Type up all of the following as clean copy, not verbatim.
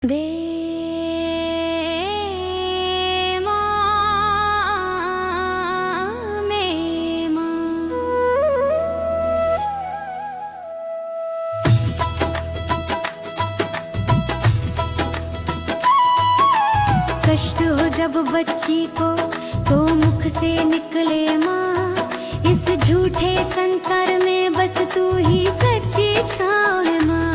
कष्ट हो जब बच्ची को तो मुख से निकले माँ। इस झूठे संसार में बस तू ही सच्ची छाँव है माँ।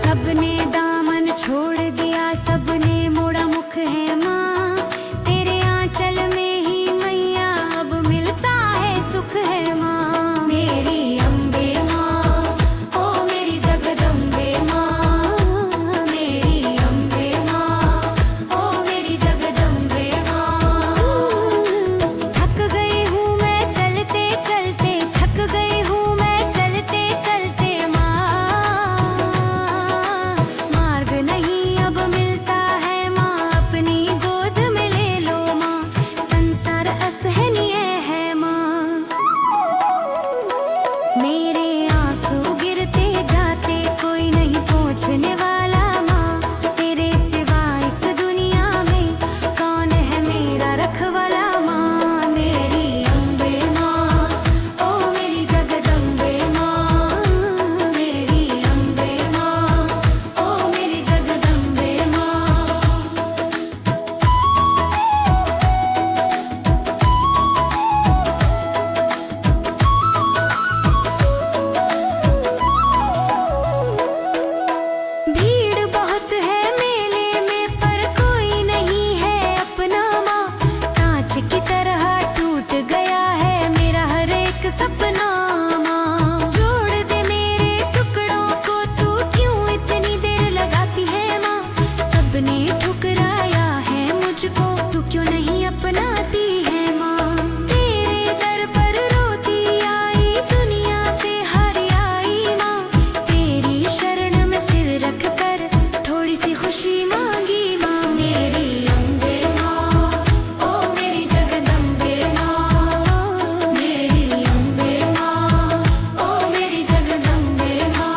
सबने दामन छोड़ दिया, सबने मोड़ा मुख है माँ। तेरे आंचल में ही मैया अब मिलता है सुख है माँ। मेरी अम्बे माँ, ओ मेरी जगदम्बे माँ। मेरी अम्बे माँ, ओ मेरी जगदम्बे माँ। थक गई हूँ मैं चलते चलते, थक गई हूँ मैं चलते चलते माँ। मार्ग नहीं अब मिलता है माँ, अपनी गोद में ले लो माँ। संसार असहनीय है माँ। मेरे आंसू गिरते जाते, कोई नहीं पहुँचने वाला माँ। तेरे सिवा इस दुनिया में कौन है मेरा रखवाला माँ। मेरी अम्बे माँ, ओ मेरी जगदम्बे माँ। मेरी अम्बे माँ, ओ मेरी जगदम्बे माँ। भीड़ बहुत है मेले में, पर कोई नहीं है अपना माँ। कांच की तरह टूट गया है मेरा हर एक सपना माँ। जोड़ दे मेरे टुकड़ों को, तू क्यों इतनी देर लगाती है माँ। सबने ठुकराया है मुझको, तू क्यों नहीं अपनाती है माँ। तेरे दर पर रोती आई, दुनिया से हारी आई माँ। तेरी शरण में सिर रख कर थोड़ी सी खुशी मांगी माँ। मेरी अम्बे माँ, ओ मेरी जगदम्बे माँ। मेरी अम्बे माँ, ओ मेरी जगदम्बे माँ।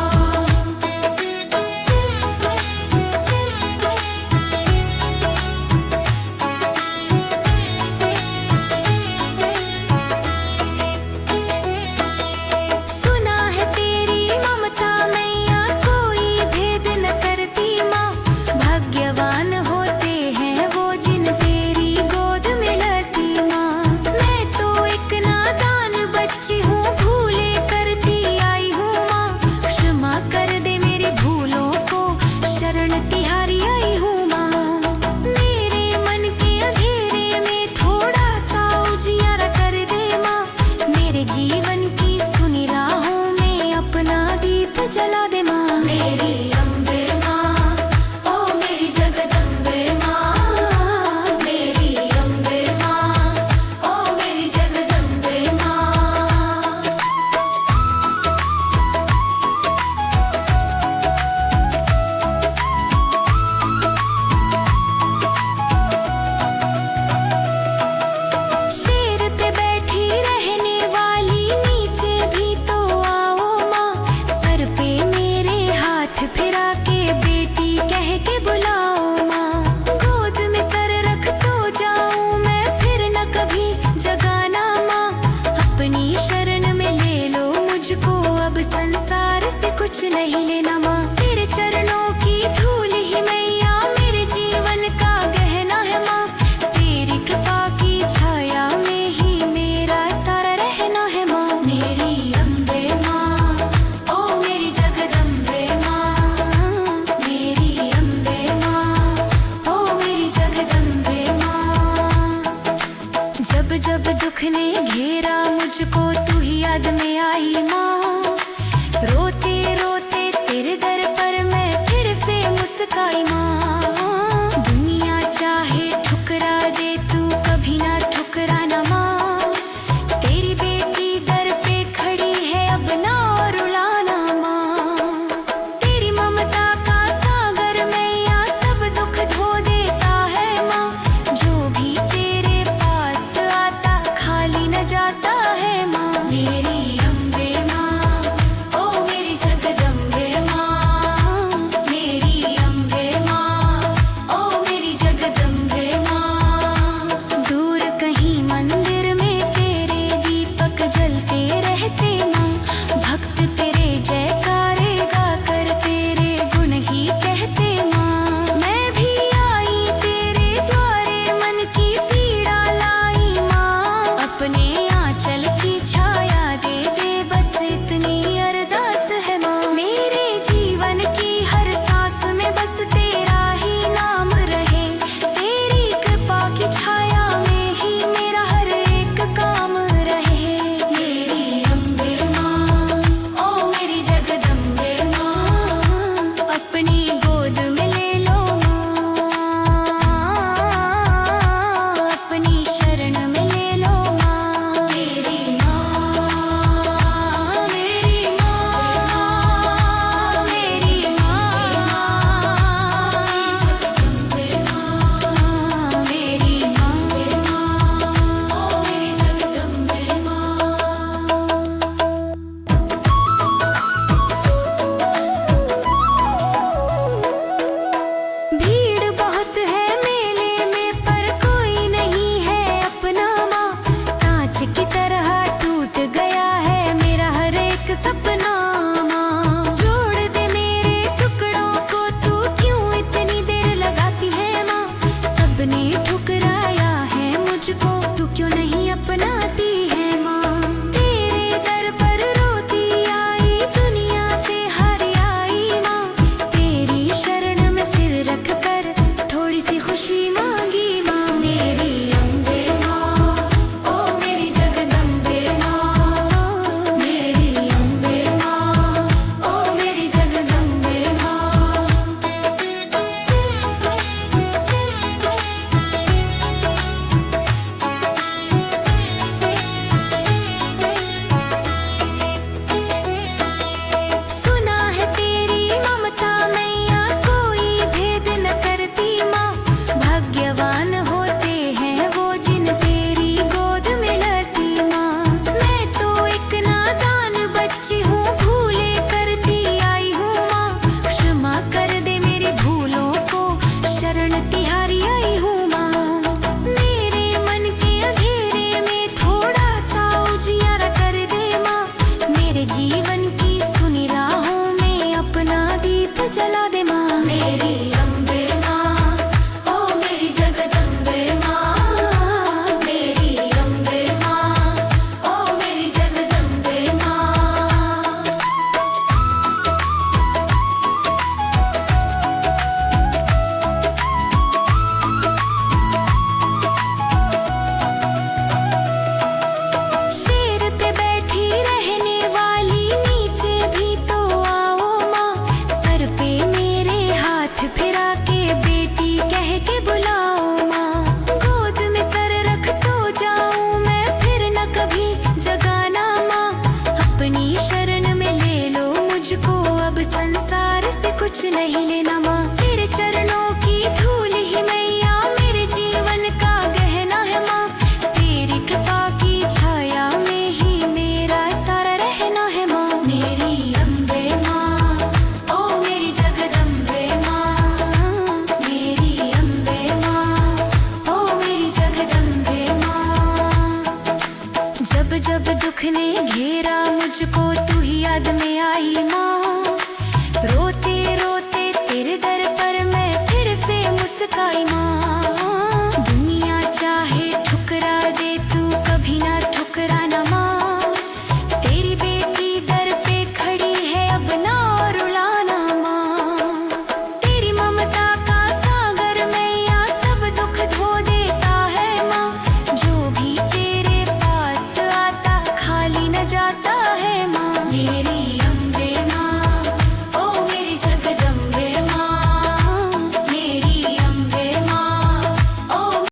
सुना है तेरी ममता मैया, कोई भेद न करती माँ। भाग्यवान होते हैं वो जिन तेरी गोद में लड़ती माँ। मैं तो एक नादान बच्ची हूँ, भूले करती आई हूँ माँ। क्षमा कर दे मेरी भूलों को, शरण तिहारी आई हूँ माँ। मेरे मन के अंधेरे में थोड़ा सा उजियारा कर दे माँ। मेरे जीवन की सुनी राहों में अपना दीप जला दे माँ। मेरी अम्बे माँ, ओ मेरी जगदम्बे माँ। मेरी अम्बे माँ, ओ मेरी जगदम्बे माँ। शेर पे बैठी रहने वाली, नीचे भी तो आओ माँ। सर पे मेरे हाथ फिरा के बेटी कह के बुलाओ माँ। गोद में सर रख सो जाऊं मैं, फिर न कभी जगाना माँ। अपनी शरण में ले लो मुझको, अब संसार से कुछ नहीं लेना माँ। तेरे चरणों की धूल ही मैया मेरे जीवन का गहना है माँ। तेरी कृपा की छाया में ही मेरा सारा रहना है माँ। मेरी अम्बे माँ, ओ मेरी जगदम्बे माँ। मेरी अम्बे माँ, ओ मेरी जगदम्बे माँ। जब जब दुख ने घेरा मुझको, तू ही याद में आई माँ। रोते रोते तेरे दर पर मैं फिर से मुस्काई माँ। दुनिया चाहे ठुकरा दे, तू कभी ना ठुकराना माँ। तेरी बेटी दर पे खड़ी है, अब ना और रुलाना माँ। तेरी ममता का सागर मैया सब दुख धो देता है माँ। जो भी तेरे पास आता खाली न जाता है माँ। मेरी अम्बे माँ, ओ मेरी जगदम्बे माँ। मेरी अम्बे माँ। भीड़ बहुत है मेले में पर कोई नहीं है अपना माँ। कांच की तरह टूट गया है मेरा हर एक सपना माँ। जोड़ दे मेरे टुकड़ों को तू क्यों इतनी देर लगाती है माँ। सबने ठुकराया है मुझको तू क्यों नहीं अपनाती है माँ। तेरे दर पर रोती आई दुनिया से हार आई माँ। तेरी शरण में सिर रख कर थोड़ी सी खुशी मांगी माँ। मेरी अम्बे माँ, ओ मेरी जगदम्बे माँ। मेरी अम्बे माँ, ओ मेरी जगदम्बे माँ। सुना है तेरी ममता मैया कोई भेद न करती माँ। भाग्यवान होते हैं वो जिन तेरी गोद में लड़ती माँ। मैं तो एक नादान बच्ची हूँ भूले करती आई हूँ माँ। क्षमा कर दे मेरी भूलों को शरण तिहारी आई हूँ माँ। मेरे मन के अंधेरे में थोड़ा सा उजियारा कर दे माँ। मेरे जीवन की सुनी राहों में अपना दीप जला दे माँ। मेरी अम्बे माँ, ओ मेरी जगदम्बे माँ। मेरी अम्बे माँ, ओ मेरी जगदम्बे माँ। शेर पे बैठी रहने वाली नीचे भी तो आओ माँ। सर पे मेरे हाथ फिरा के बेटी कह के बुलाओ माँ। गोद में सर रख सो जाऊं मैं फिर न कभी जगाना माँ। अपनी शरण में ले लो मुझको अब संसार से कुछ नहीं लेना माँ। तेरे चरणों की धूल ही मैया मेरे जीवन का गहना है माँ। तेरी कृपा की छाया में ही मेरा सारा रहना है माँ। मेरी अम्बे माँ, ओ मेरी जगदम्बे माँ। मेरी अम्बे माँ, ओ मेरी जगदम्बे माँ। जब जब दुख ने घेरा मुझको तू ही याद में आई माँ। रोते रोते तेरे दर पर मैं फिर से मुस्काई माँ। दुनिया चाहे ठुकरा दे तू कभी ना ठुकराना माँ। तेरी बेटी दर पे खड़ी है अब ना और रुलाना माँ। तेरी ममता का सागर मैया सब दुख धो देता है माँ। जो भी तेरे पास आता खाली न जाता है माँ। मेरी